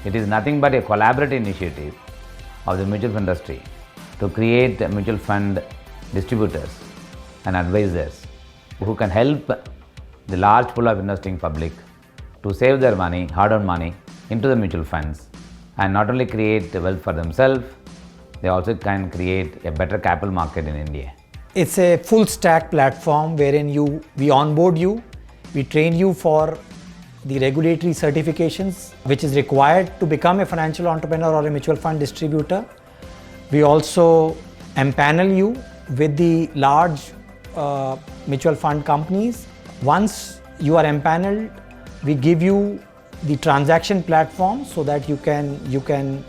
It is nothing but a collaborative initiative of the mutual fund industry to create mutual fund distributors and advisors who can help the large pool of investing public to save their money, hard-earned money, into the mutual funds, and not only create wealth for themselves, they also can create a better capital market in India. It's a full stack platform wherein we onboard you, we train you for the regulatory certifications which is required to become a financial entrepreneur or a mutual fund distributor. We also empanel you with the large mutual fund companies. Once you are empaneled, we give you the transaction platform so that you can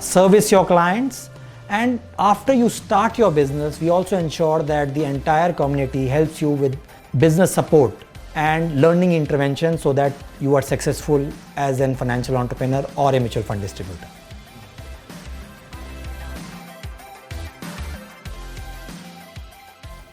service your clients. And after you start your business, we also ensure that the entire community helps you with business support and learning intervention so that you are successful as a financial entrepreneur or a mutual fund distributor.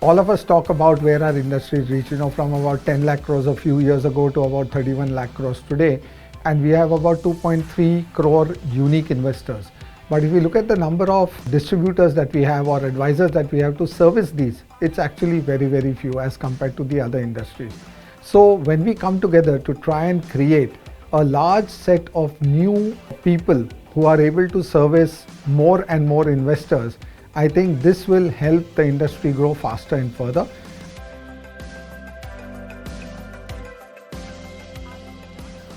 All of us talk about where our industry is reached, from about 10 lakh crores a few years ago to about 31 lakh crores today. And we have about 2.3 crore unique investors. But if you look at the number of distributors that we have or advisors that we have to service these, it's actually very, very few as compared to the other industries. So when we come together to try and create a large set of new people who are able to service more and more investors, I think this will help the industry grow faster and further.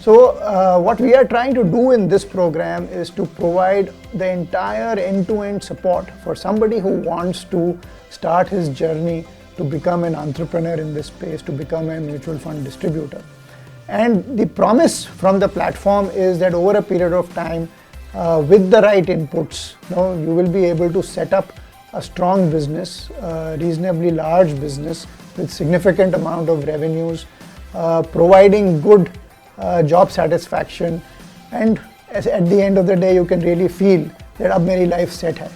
So what we are trying to do in this program is to provide the entire end-to-end support for somebody who wants to start his journey to become an entrepreneur in this space, to become a mutual fund distributor. And the promise from the platform is that over a period of time, with the right inputs, you will be able to set up a strong business, a reasonably large business with significant amount of revenues, providing good job satisfaction, and at the end of the day you can really feel that ab meri life set hai.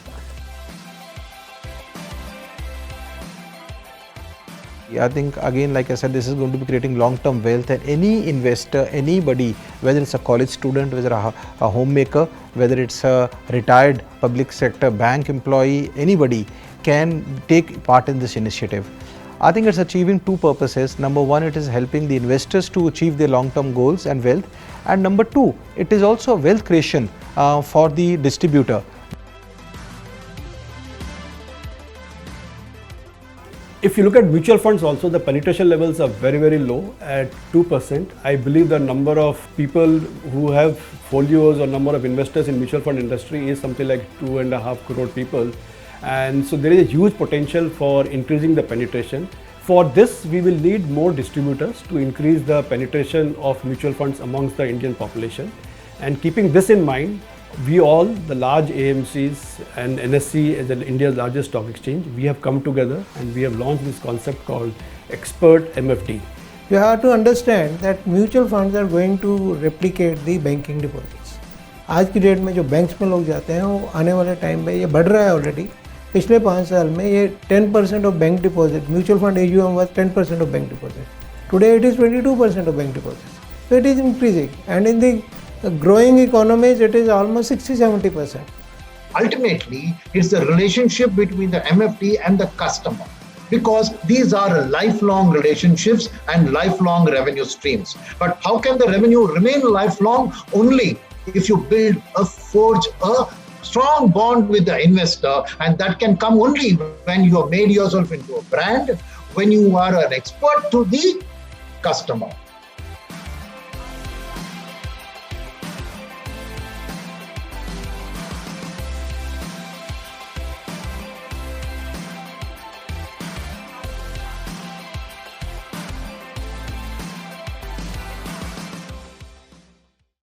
I think again, like I said, this is going to be creating long-term wealth, and any investor, anybody, whether it's a college student, whether a homemaker, whether it's a retired public sector bank employee, anybody can take part in this initiative. I think it's achieving two purposes. Number one, it is helping the investors to achieve their long-term goals and wealth. And number two, it is also wealth creation for the distributor. If you look at mutual funds also, the penetration levels are very, very low at 2%. I believe the number of people who have folios or number of investors in mutual fund industry is something like 2.5 crore people. And so there is a huge potential for increasing the penetration. For this, we will need more distributors to increase the penetration of mutual funds amongst the Indian population. And keeping this in mind, we all, the large AMCs and NSE as India's largest stock exchange, we have come together and we have launched this concept called Expert MFD. You have to understand that mutual funds are going to replicate the banking deposits. आज की date में जो banks में लोग जाते हैं वो आने वाले टाइम में ये बढ़ रहा है ऑलरेडी. पिछले 5 साल में ये 10% of bank deposit, mutual fund AUM was 10% of bank deposit. Today it is 22% of bank deposits. So it is increasing, and in the growing economies it is almost 60-70%. Ultimately, it's the relationship between the MFD and the customer, because these are lifelong relationships and lifelong revenue streams. But how can the revenue remain lifelong? Only if you forge a strong bond with the investor, and that can come only when you have made yourself into a brand, when you are an expert to the customer.